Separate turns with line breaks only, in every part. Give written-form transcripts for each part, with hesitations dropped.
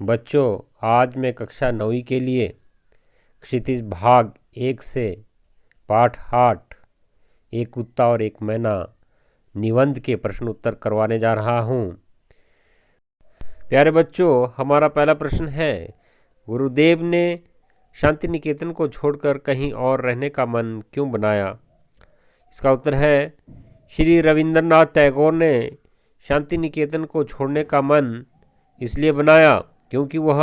बच्चों, आज मैं कक्षा 9वीं के लिए क्षितिज भाग 1 से पाठ 8 एक कुत्ता और एक मैना निबंध के प्रश्न उत्तर करवाने जा रहा हूँ। प्यारे बच्चों, हमारा पहला प्रश्न है, गुरुदेव ने शांति निकेतन को छोड़कर कहीं और रहने का मन क्यों बनाया? इसका उत्तर है, श्री रविंद्रनाथ टैगोर ने शांति निकेतन को छोड़ने का मन इसलिए बनाया क्योंकि वह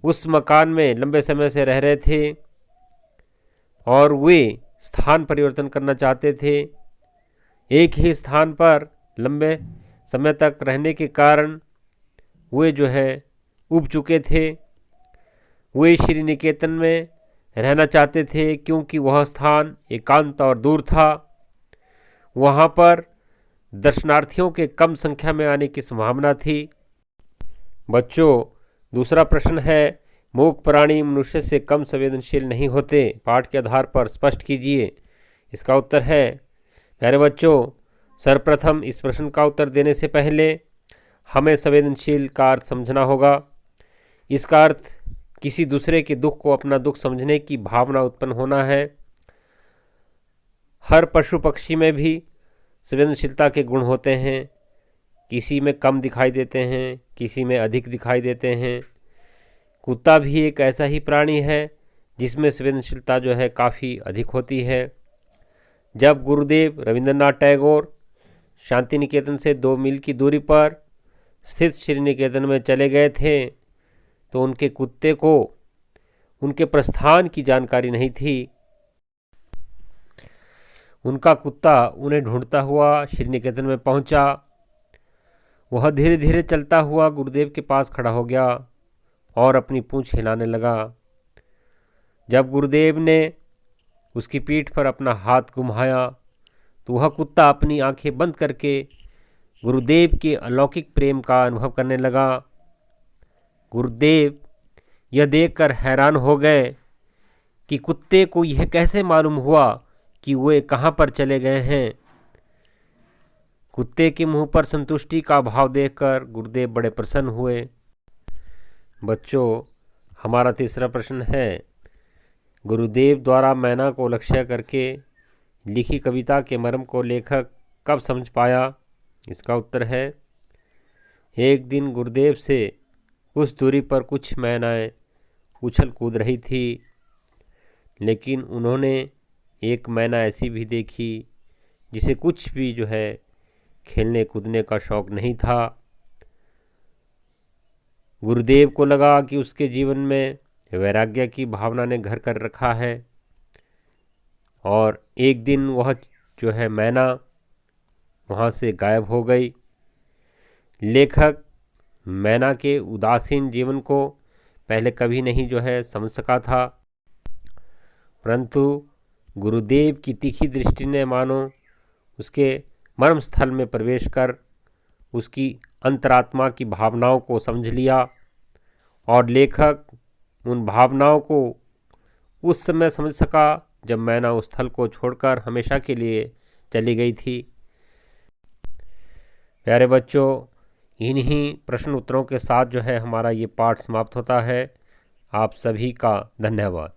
उस मकान में लंबे समय से रह रहे थे और वे स्थान परिवर्तन करना चाहते थे। एक ही स्थान पर लंबे समय तक रहने के कारण वे उब चुके थे। वे श्री निकेतन में रहना चाहते थे क्योंकि वह स्थान एकांत और दूर था। वहाँ पर दर्शनार्थियों के कम संख्या में आने की संभावना थी। बच्चों, दूसरा प्रश्न है, मूक प्राणी मनुष्य से कम संवेदनशील नहीं होते, पाठ के आधार पर स्पष्ट कीजिए। इसका उत्तर है, प्यारे बच्चों, सर्वप्रथम इस प्रश्न का उत्तर देने से पहले हमें संवेदनशील का अर्थ समझना होगा। इसका अर्थ किसी दूसरे के दुख को अपना दुख समझने की भावना उत्पन्न होना है। हर पशु पक्षी में भी संवेदनशीलता के गुण होते हैं। किसी में कम दिखाई देते हैं, किसी में अधिक दिखाई देते हैं। कुत्ता भी एक ऐसा ही प्राणी है जिसमें संवेदनशीलता काफ़ी अधिक होती है। जब गुरुदेव रविंद्रनाथ टैगोर शांति निकेतन से 2 मील की दूरी पर स्थित श्री निकेतन में चले गए थे तो उनके कुत्ते को उनके प्रस्थान की जानकारी नहीं थी। उनका कुत्ता उन्हें ढूंढता हुआ श्री निकेतन में पहुंचा। वह धीरे धीरे चलता हुआ गुरुदेव के पास खड़ा हो गया और अपनी पूंछ हिलाने लगा। जब गुरुदेव ने उसकी पीठ पर अपना हाथ घुमाया तो वह कुत्ता अपनी आंखें बंद करके गुरुदेव के अलौकिक प्रेम का अनुभव करने लगा। गुरुदेव यह देखकर हैरान हो गए कि कुत्ते को यह कैसे मालूम हुआ कि वे कहाँ पर चले गए हैं। कुत्ते के मुंह पर संतुष्टि का भाव देखकर गुरुदेव बड़े प्रसन्न हुए। बच्चों, हमारा तीसरा प्रश्न है, गुरुदेव द्वारा मैना को लक्ष्य करके लिखी कविता के मर्म को लेखक कब समझ पाया? इसका उत्तर है, एक दिन गुरुदेव से कुछ दूरी पर कुछ मैनाएं उछल कूद रही थी, लेकिन उन्होंने एक मैना ऐसी भी देखी जिसे कुछ भी खेलने कूदने का शौक नहीं था। गुरुदेव को लगा कि उसके जीवन में वैराग्य की भावना ने घर कर रखा है और एक दिन वह मैना वहाँ से गायब हो गई। लेखक मैना के उदासीन जीवन को पहले कभी नहीं समझ सका था, परंतु गुरुदेव की तीखी दृष्टि ने मानो उसके मर्म स्थल में प्रवेश कर उसकी अंतरात्मा की भावनाओं को समझ लिया और लेखक उन भावनाओं को उस समय समझ सका जब मैना उस स्थल को छोड़कर हमेशा के लिए चली गई थी। प्यारे बच्चों, इन्हीं प्रश्न उत्तरों के साथ हमारा ये पाठ समाप्त होता है। आप सभी का धन्यवाद।